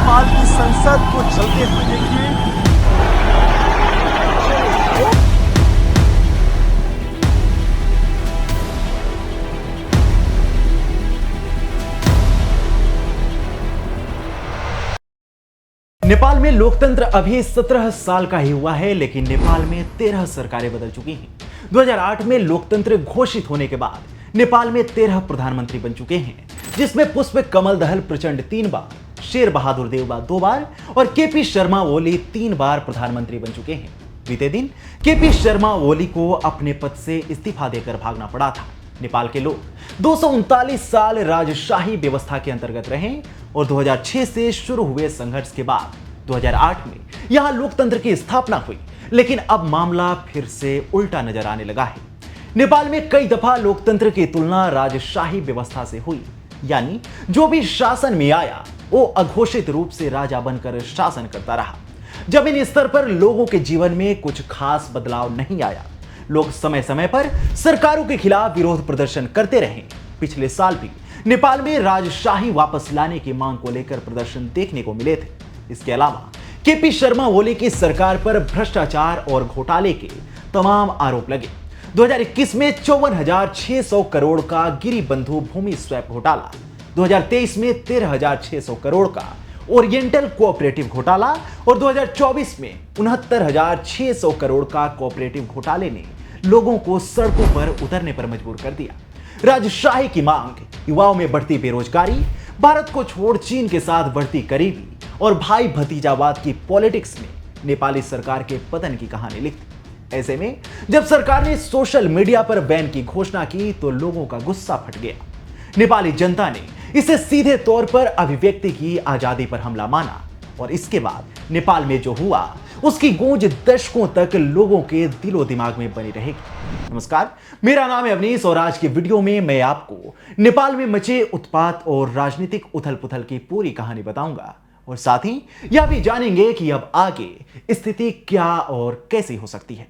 नेपाल की संसद को चलते हुए देखिए। नेपाल में लोकतंत्र अभी 17 साल का ही हुआ है, लेकिन नेपाल में 13 सरकारें बदल चुकी हैं। 2008 में लोकतंत्र घोषित होने के बाद नेपाल में 13 प्रधानमंत्री बन चुके हैं, जिसमें पुष्प कमल दहल प्रचंड 3 बार, शेर बहादुर देउबा 2 बार और केपी शर्मा ओली 3 बार प्रधानमंत्री बन चुके हैं। बीते दिन केपी शर्मा ओली को अपने पद से इस्तीफा देकर भागना पड़ा था। नेपाल के लोग 239 साल राजशाही व्यवस्था के अंतर्गत रहे और 2006 से शुरू हुए संघर्ष के बाद 2008 में यहां लोकतंत्र की स्थापना हुई, लेकिन अब मामला फिर से उल्टा नजर आने लगा है। नेपाल में कई दफा लोकतंत्र की तुलना राजशाही व्यवस्था से हुई, यानी जो भी शासन में आया वो अघोषित रूप से राजा बनकर शासन करता रहा। जमीनी स्तर पर लोगों के जीवन में कुछ खास बदलाव नहीं आया। लोग समय समय पर सरकारों के खिलाफ विरोध प्रदर्शन करते रहे। पिछले साल भी नेपाल में राजशाही वापस लाने की मांग को लेकर प्रदर्शन देखने को मिले थे। इसके अलावा केपी शर्मा ओली की सरकार पर भ्रष्टाचार और घोटाले के तमाम आरोप लगे। 2021 में 54,600 करोड़ का गिरी बंधु भूमि स्वैप घोटाला, 2023 में 13,600 करोड़ का ओरिएंटल कोऑपरेटिव घोटाला और 2024 में 69,600 करोड़ का कोऑपरेटिव घोटाले ने लोगों को सड़कों पर उतरने पर मजबूर कर दिया। राजशाही की मांग, युवाओं में बढ़ती बेरोजगारी, भारत को छोड़ चीन के साथ बढ़ती करीबी और भाई भतीजावाद की पॉलिटिक्स ने नेपाली सरकार के पतन की कहानी लिखी। ऐसे में जब सरकार ने सोशल मीडिया पर बैन की घोषणा की तो लोगों का गुस्सा फट गया। नेपाली जनता ने इसे सीधे तौर पर अभिव्यक्ति की आजादी पर हमला माना और इसके बाद नेपाल में जो हुआ उसकी गूंज दशकों तक लोगों के दिलो दिमाग में बनी रहेगी। नमस्कार, मेरा नाम है अवनीश और आज की वीडियो में मैं आपको नेपाल में मचे उत्पात और राजनीतिक उथल पुथल की पूरी कहानी बताऊंगा और साथ ही यह भी जानेंगे कि अब आगे स्थिति क्या और कैसी हो सकती है।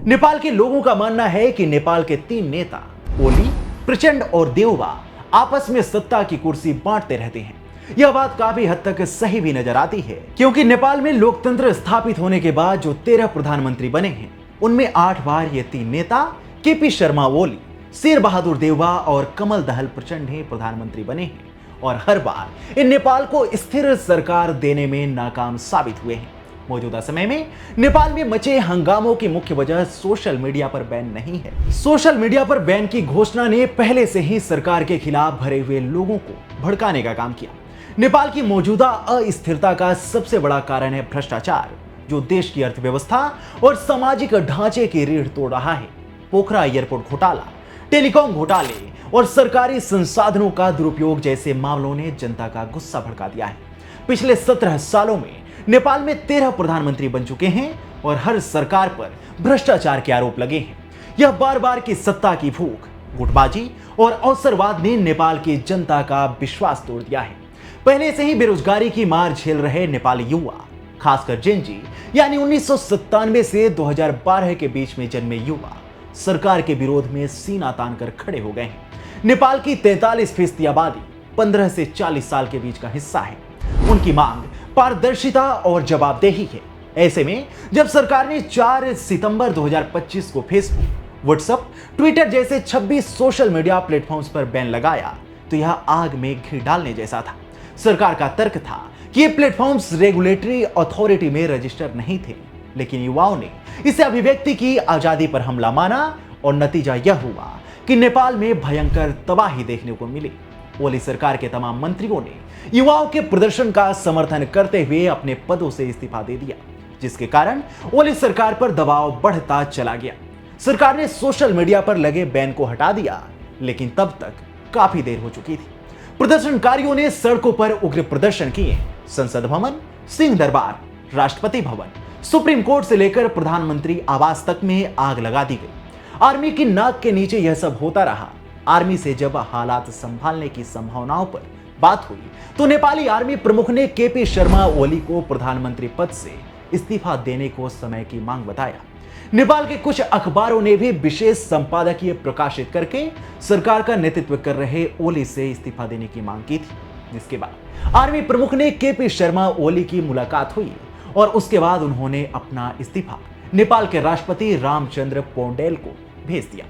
नेपाल के लोगों का मानना है कि नेपाल के 3 नेता ओली, प्रचंड और देउबा आपस में सत्ता की कुर्सी बांटते रहते हैं। यह बात काफी हद तक सही भी नजर आती है, क्योंकि नेपाल में लोकतंत्र स्थापित होने के बाद जो 13 प्रधानमंत्री बने हैं उनमें 8 बार ये 3 नेता केपी शर्मा ओली, शेर बहादुर देउबा और कमल दहल प्रचंड ही प्रधानमंत्री बने हैं और हर बार इन नेपाल को स्थिर सरकार देने में नाकाम साबित हुए हैं। मौजूदा समय में नेपाल में मचे हंगामों की मुख्य वजह सोशल मीडिया पर बैन नहीं है। सोशल मीडिया पर बैन की घोषणा ने पहले से ही सरकार के खिलाफ भरे हुए लोगों को भड़काने का काम किया। नेपाल की मौजूदा अस्थिरता का सबसे बड़ा कारण है भ्रष्टाचार, जो देश की अर्थव्यवस्था और सामाजिक ढांचे की रीढ़ तोड़ रहा है। पोखरा एयरपोर्ट घोटाला, टेलीकॉम घोटाले और सरकारी संसाधनों का दुरुपयोग जैसे मामलों ने जनता का गुस्सा भड़का दिया है। पिछले 17 सालों में नेपाल में 13 प्रधानमंत्री बन चुके हैं और हर सरकार पर भ्रष्टाचार के आरोप लगे हैं। यह बार बार की सत्ता की भूख, गुटबाजी और अवसरवाद ने नेपाल की जनता का विश्वास तोड़ दिया है। पहले से ही बेरोजगारी की मार झेल रहे नेपाली युवा, खासकर जेनजी यानी 1997 से 2012 के बीच में जन्मे युवा सरकार के विरोध में सीना तानकर खड़े हो गए हैं। नेपाल की 43% आबादी 15 से 40 साल के बीच का हिस्सा है। उनकी मांग पारदर्शिता और जवाबदेही है। ऐसे में जब सरकार ने 4 सितंबर 2025 को फेसबुक, व्हाट्सएप, ट्विटर जैसे 26 सोशल मीडिया प्लेटफॉर्म्स पर बैन लगाया तो यह आग में घी डालने जैसा था। सरकार का तर्क था कि ये प्लेटफॉर्म्स रेगुलेटरी अथॉरिटी में रजिस्टर नहीं थे, लेकिन युवाओं ने इसे अभिव्यक्ति की आजादी पर हमला माना और नतीजा यह हुआ कि नेपाल में भयंकर तबाही देखने को मिली। ओली सरकार के तमाम मंत्रियों ने युवाओं के प्रदर्शन का समर्थन करते हुए अपने पदों से इस्तीफा दे दिया, जिसके कारण ओली सरकार पर दबाव बढ़ता चला गया। सरकार ने सोशल मीडिया पर लगे बैन को हटा दिया, लेकिन तब तक काफी देर हो चुकी थी। प्रदर्शनकारियों ने सड़कों पर उग्र प्रदर्शन किए। संसद भवन, सिंह दरबार, राष्ट्रपति भवन, सुप्रीम कोर्ट से लेकर प्रधानमंत्री आवास तक में आग लगा दी गई। आर्मी की नाक के नीचे यह सब होता रहा। आर्मी से जब हालात संभालने की संभावनाओं पर बात हुई तो नेपाली आर्मी प्रमुख ने केपी शर्मा ओली को प्रधानमंत्री पद से इस्तीफा देने को समय की मांग बताया। नेपाल के कुछ अखबारों ने भी विशेष संपादकीय प्रकाशित करके सरकार का नेतृत्व कर रहे ओली से इस्तीफा देने की मांग की थी। जिसके बाद आर्मी प्रमुख ने केपी शर्मा ओली की मुलाकात हुई और उसके बाद उन्होंने अपना इस्तीफा नेपाल के राष्ट्रपति रामचंद्र पौडेल को भेज दिया।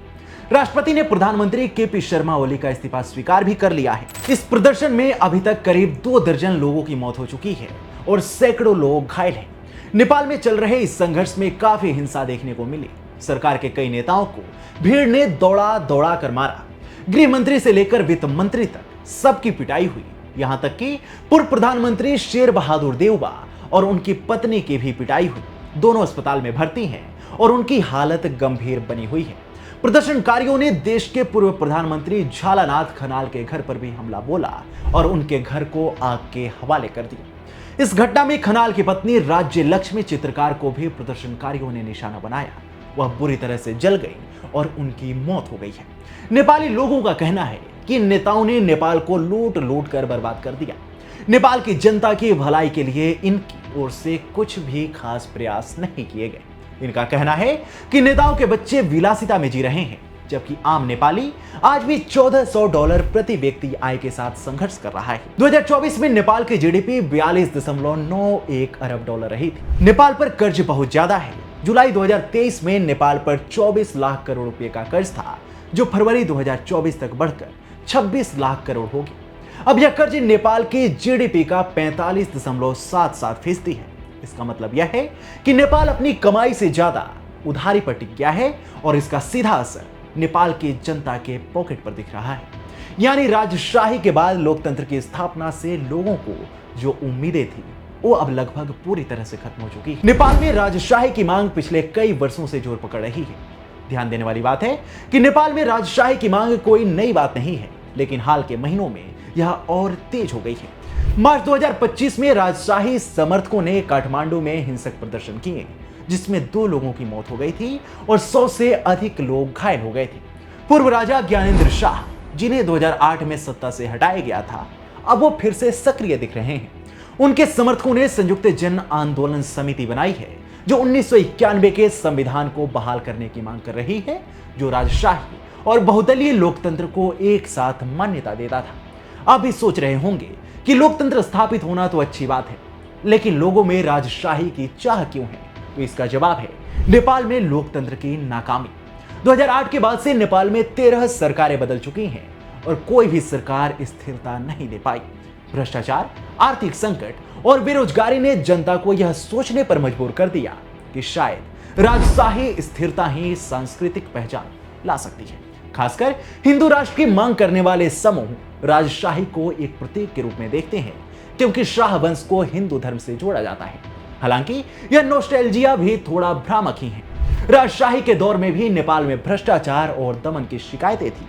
राष्ट्रपति ने प्रधानमंत्री केपी शर्मा ओली का इस्तीफा स्वीकार भी कर लिया है। इस प्रदर्शन में अभी तक करीब 2 दर्जन लोगों की मौत हो चुकी है और सैकड़ों लोग घायल हैं। नेपाल में चल रहे इस संघर्ष में काफी हिंसा देखने को मिली। सरकार के कई नेताओं को भीड़ ने दौड़ा दौड़ा कर मारा। गृह मंत्री से लेकर वित्त मंत्री तक सबकी पिटाई हुई। यहां तक कि पूर्व प्रधानमंत्री शेर बहादुर देउबा और उनकी पत्नी की भी पिटाई हुई। दोनों अस्पताल में भर्ती हैं और उनकी हालत गंभीर बनी हुई है। प्रदर्शनकारियों ने देश के पूर्व प्रधानमंत्री झालानाथ खनाल के घर पर भी हमला बोला और उनके घर को आग के हवाले कर दिया। इस घटना में खनाल की पत्नी राज्य लक्ष्मी चित्रकार को भी प्रदर्शनकारियों ने निशाना बनाया। वह बुरी तरह से जल गई और उनकी मौत हो गई है। नेपाली लोगों का कहना है कि नेताओं ने नेपाल को लूट लूट कर बर्बाद कर दिया। नेपाल की जनता की भलाई के लिए इनकी ओर से कुछ भी खास प्रयास नहीं किए गए। इनका कहना है कि नेताओं के बच्चे विलासिता में जी रहे हैं, जबकि आम नेपाली आज भी $1400 प्रति व्यक्ति आय के साथ संघर्ष कर रहा है। 2024 में नेपाल की जीडीपी $42.91 अरब रही थी। नेपाल पर कर्ज बहुत ज्यादा है। जुलाई 2023 में नेपाल पर 24 लाख करोड़ रुपए का कर्ज था, जो फरवरी 2024 तक बढ़कर 26 लाख करोड़ हो गया। अब यह कर्ज नेपाल की जीडीपी का 45.77% है। इसका मतलब यह है कि नेपाल अपनी कमाई से ज्यादा उधारी पर टिक गया है और इसका सीधा असर नेपाल की जनता के पॉकेट पर दिख रहा है। यानी राजशाही के बाद लोकतंत्र की स्थापना से लोगों को जो उम्मीदें थी वो अब लगभग पूरी तरह से खत्म हो चुकी है। नेपाल में राजशाही की मांग पिछले कई वर्षों से जोर पकड़ रही है। ध्यान देने वाली बात है कि नेपाल में राजशाही की मांग कोई नई बात नहीं है, लेकिन हाल के महीनों में यह और तेज हो गई है। मार्च 2025 में राजशाही समर्थकों ने काठमांडू में हिंसक प्रदर्शन किए, जिसमें 2 लोगों की मौत हो गई थी और 100 से अधिक लोग घायल हो गए थे। पूर्व राजा ज्ञानेंद्र शाह, जिन्हें 2008 में सत्ता से हटाया गया था, अब वो फिर से सक्रिय दिख रहे हैं। उनके समर्थकों ने संयुक्त जन आंदोलन समिति बनाई है, जो 1991 के संविधान को बहाल करने की मांग कर रही है, जो राजशाही और बहुदलीय लोकतंत्र को एक साथ मान्यता देता था। आप भी सोच रहे होंगे कि लोकतंत्र स्थापित होना तो अच्छी बात है, लेकिन लोगों में राजशाही की चाह क्यों है? तो इसका जवाब है नेपाल में लोकतंत्र की नाकामी। 2008 के बाद से नेपाल में 13 सरकारें बदल चुकी हैं और कोई भी सरकार स्थिरता नहीं दे पाई। भ्रष्टाचार, आर्थिक संकट और बेरोजगारी ने जनता को यह सोचने पर मजबूर कर दिया कि शायद राजशाही स्थिरता ही सांस्कृतिक पहचान ला सकती है। खासकर हिंदू राष्ट्र की मांग करने वाले समूह राजशाही को एक प्रतीक के रूप में देखते हैं, क्योंकि शाह वंश को हिंदू धर्म से जोड़ा जाता है। हालांकि यह नॉस्टैल्जिया भी थोड़ा भ्रामक ही है। राजशाही के दौर में भी नेपाल में भ्रष्टाचार और दमन की शिकायतें थी।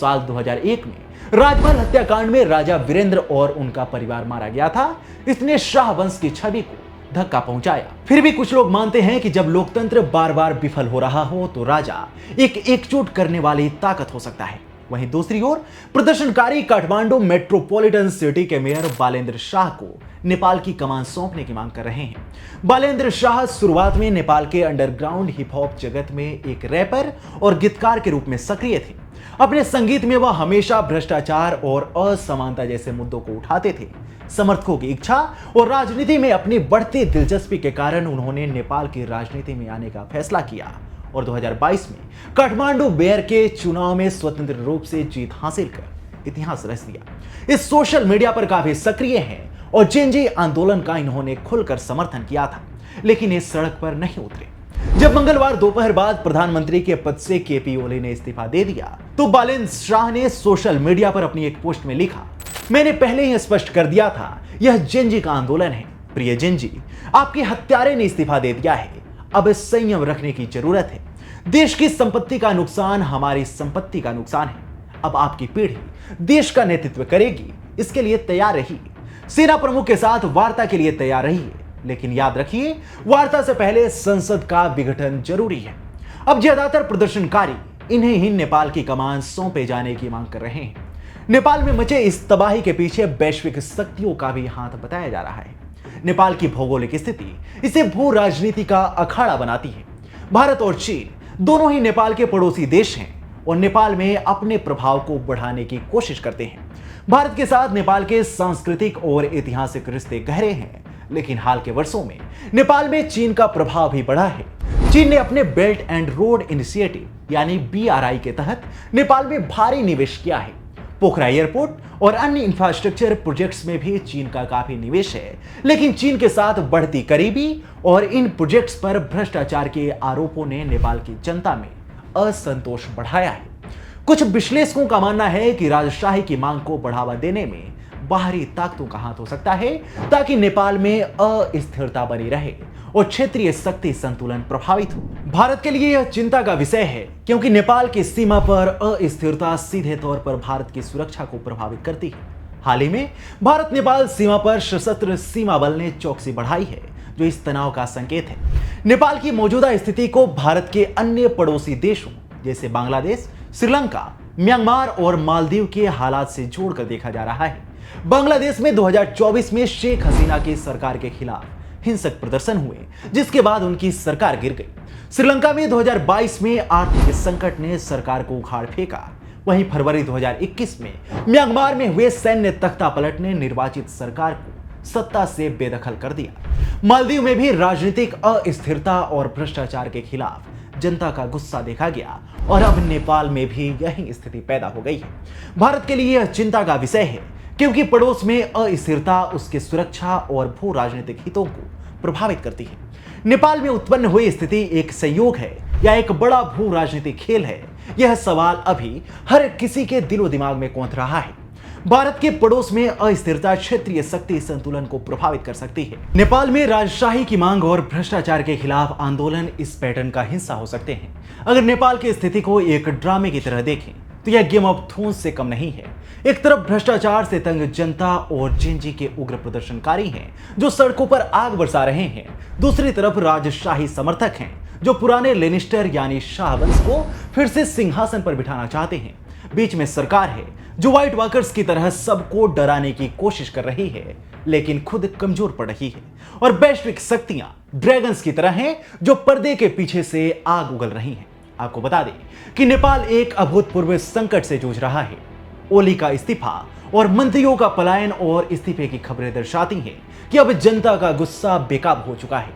साल 2001 में राजमहल हत्याकांड में राजा वीरेंद्र और उनका परिवार मारा गया था। इसने शाह वंश की छवि को धक्का पहुंचाया। फिर भी कुछ लोग मानते हैं कि जब लोकतंत्र बार बार विफल हो रहा हो तो राजा एक एकजुट करने वाली ताकत हो सकता है। वहीं दूसरी ओर प्रदर्शनकारी काठमांडू मेट्रोपॉलिटन सिटी के मेयर बालेंद्र शाह को नेपाल की कमान सौंपने की मांग कर रहे हैं। बालेंद्र शाह शुरुआत में नेपाल के अंडरग्राउंड हिप हॉप जगत में एक रैपर और गीतकार के रूप में सक्रिय थे। अपने संगीत में वह हमेशा भ्रष्टाचार और असमानता जैसे मुद्दों को उठाते थे। समर्थकों की इच्छा और राजनीति में अपनी बढ़ती दिलचस्पी के कारण उन्होंने नेपाल की राजनीति में आने का फैसला किया और 2022 में काठमांडू मेयर के चुनाव में स्वतंत्र रूप से जीत हासिल कर इतिहास रच दिया। इस सोशल मीडिया पर काफी सक्रिय हैं और जेनजी आंदोलन का इन्होंने खुलकर समर्थन किया था, लेकिन इस सड़क पर नहीं उतरे। जब मंगलवार दोपहर बाद प्रधानमंत्री के पद से केपी ओली ने इस्तीफा दे दिया तो बालेंद्र शाह ने सोशल मीडिया पर अपनी एक पोस्ट में लिखा, मैंने पहले ही स्पष्ट कर दिया था, यह जेनजी का आंदोलन है। प्रिय जेनजी, आपके हत्यारे ने इस्तीफा दे दिया है। अब संयम रखने की जरूरत है। देश की संपत्ति का नुकसान हमारी संपत्ति का नुकसान है। अब आपकी पीढ़ी देश का नेतृत्व करेगी, इसके लिए तैयार रहिए। सेना प्रमुख के साथ वार्ता के लिए तैयार रहिए, लेकिन याद रखिए वार्ता से पहले संसद का विघटन जरूरी है। अब ज्यादातर प्रदर्शनकारी इन्हें ही नेपाल की कमान सौंपे जाने की मांग कर रहे हैं। नेपाल में मचे इस तबाही के पीछे वैश्विक शक्तियों का भी हाथ बताया जा रहा है। नेपाल की भौगोलिक स्थिति इसे भू राजनीति का अखाड़ा बनाती है। भारत और चीन दोनों ही नेपाल के पड़ोसी देश हैं और नेपाल में अपने प्रभाव को बढ़ाने की कोशिश करते हैं। भारत के साथ नेपाल के सांस्कृतिक और ऐतिहासिक रिश्ते गहरे हैं, लेकिन हाल के वर्षों में नेपाल में चीन का प्रभाव भी बढ़ा है। चीन ने अपने बेल्ट एंड रोड इनिशिएटिव यानी BRI के तहत नेपाल में भारी निवेश किया है। पोखरा एयरपोर्ट और अन्य इंफ्रास्ट्रक्चर प्रोजेक्ट्स में भी चीन का काफी निवेश है, लेकिन चीन के साथ बढ़ती करीबी और इन प्रोजेक्ट्स पर भ्रष्टाचार के आरोपों ने नेपाल की जनता में असंतोष बढ़ाया है। कुछ विश्लेषकों का मानना है कि राजशाही की मांग को बढ़ावा देने में बाहरी ताकतों का हाथ हो सकता है, ताकि नेपाल में अस्थिरता बनी रहे और क्षेत्रीय शक्ति संतुलन प्रभावित हो। भारत के लिए यह चिंता का विषय है, क्योंकि नेपाल की सीमा पर अस्थिरता सीधे तौर पर भारत की सुरक्षा को प्रभावित करती है। हाल ही में भारत नेपाल सीमा पर सशस्त्र सीमा बल ने चौकसी बढ़ाई है, जो इस तनाव का संकेत है। नेपाल की मौजूदा स्थिति को भारत के अन्य पड़ोसी देशों जैसे बांग्लादेश, श्रीलंका, म्यांमार और मालदीव के हालात से जोड़कर देखा जा रहा है। बांग्लादेश में 2024 में शेख हसीना की सरकार के खिलाफ हिंसक प्रदर्शन हुए, जिसके बाद उनकी सरकार गिर गई। श्रीलंका में 2022 में आर्थिक संकट ने सरकार को उखाड़ फेंका। वहीं फरवरी 2021 में म्यांमार में हुए सैन्य तख्तापलट ने निर्वाचित सरकार को सत्ता से बेदखल कर दिया। मालदीव में भी राजनीतिक अस्थिरता और भ्रष्टाचार के खिलाफ जनता का गुस्सा देखा गया और अब नेपाल में भी यही स्थिति पैदा हो गई है। भारत के लिए यह चिंता का विषय है, क्योंकि पड़ोस में अस्थिरता उसके सुरक्षा और भू राजनीतिक हितों को प्रभावित करती है। नेपाल में उत्पन्न हुई स्थिति एक संयोग है या एक बड़ा भू राजनीतिक खेल है, यह सवाल अभी हर किसी के दिलो दिमाग में कौंध रहा है। भारत के पड़ोस में अस्थिरता क्षेत्रीय शक्ति संतुलन को प्रभावित कर सकती है। नेपाल में राजशाही की मांग और भ्रष्टाचार के खिलाफ आंदोलन इस पैटर्न का हिस्सा हो सकते हैं। अगर नेपाल की स्थिति को एक ड्रामे की तरह देखें तो यह गेम ऑफ थ्रोन्स से कम नहीं है। एक तरफ भ्रष्टाचार से तंग जनता और जेनजी के उग्र प्रदर्शनकारी हैं जो सड़कों पर आग बरसा रहे हैं, दूसरी तरफ राजशाही समर्थक हैं जो पुराने लेनिस्टर यानी शाह वंश को फिर से सिंहासन पर बिठाना चाहते हैं। बीच में सरकार है जो व्हाइट वॉकर्स की तरह सबको डराने की कोशिश कर रही है, लेकिन खुद कमजोर पड़ रही है। और वैश्विक शक्तियां ड्रैगन्स की तरह हैं जो पर्दे के पीछे से आग उगल रही हैं। आपको बता दें कि नेपाल एक अभूतपूर्व संकट से जूझ रहा है। ओली का इस्तीफा और मंत्रियों का पलायन और इस्तीफे की खबरें दर्शाती हैं कि अब जनता का गुस्सा बेकाबू हो चुका है।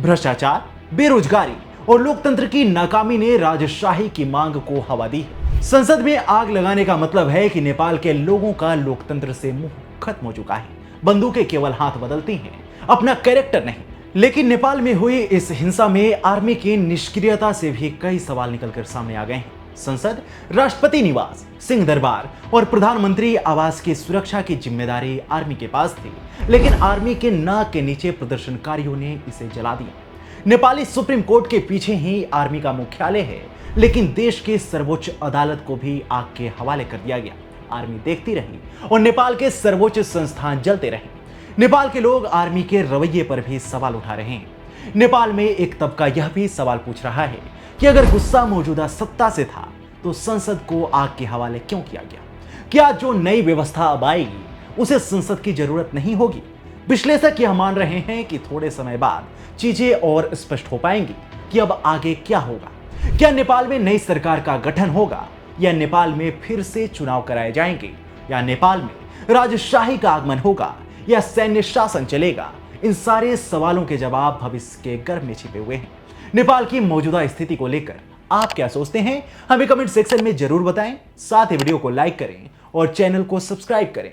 भ्रष्टाचार, बेरोजगारी और लोकतंत्र की नाकामी ने राजशाही की मांग को हवा दी है। संसद में आग लगाने का मतलब है कि नेपाल के लोगों का लोकतंत्र से मुंह खत्म हो चुका है। बंदूकें केवल हाथ बदलती हैं, अपना कैरेक्टर नहीं। लेकिन नेपाल में हुई इस हिंसा में आर्मी की निष्क्रियता से भी कई सवाल निकलकर सामने आ गए हैं। संसद, राष्ट्रपति निवास, सिंह दरबार और प्रधानमंत्री आवास की सुरक्षा की जिम्मेदारी आर्मी के पास थी, लेकिन आर्मी के नाक के नीचे प्रदर्शनकारियों ने इसे जला दिया। नेपाली सुप्रीम कोर्ट के पीछे ही आर्मी का मुख्यालय है, लेकिन देश की सर्वोच्च अदालत को भी आग के हवाले कर दिया गया। आर्मी देखती रही और नेपाल के सर्वोच्च संस्थान जलते रहे। नेपाल के लोग आर्मी के रवैये पर भी सवाल उठा रहे हैं। नेपाल में एक तबका यह भी सवाल पूछ रहा है कि अगर गुस्सा मौजूदा सत्ता से था तो संसद को आग के हवाले क्यों किया गया? क्या जो नई व्यवस्था अब आएगी उसे संसद की जरूरत नहीं होगी? विश्लेषक यह मान रहे हैं कि थोड़े समय बाद चीजें और स्पष्ट हो पाएंगी कि अब आगे क्या होगा। क्या नेपाल में नई सरकार का गठन होगा, या नेपाल में फिर से चुनाव कराए जाएंगे, या नेपाल में राजशाही का आगमन होगा, या सैन्य शासन चलेगा? इन सारे सवालों के जवाब भविष्य के गर्भ में छिपे हुए हैं। नेपाल की मौजूदा स्थिति को लेकर आप क्या सोचते हैं, हमें कमेंट सेक्शन में जरूर बताएं। साथ ही वीडियो को लाइक करें और चैनल को सब्सक्राइब करें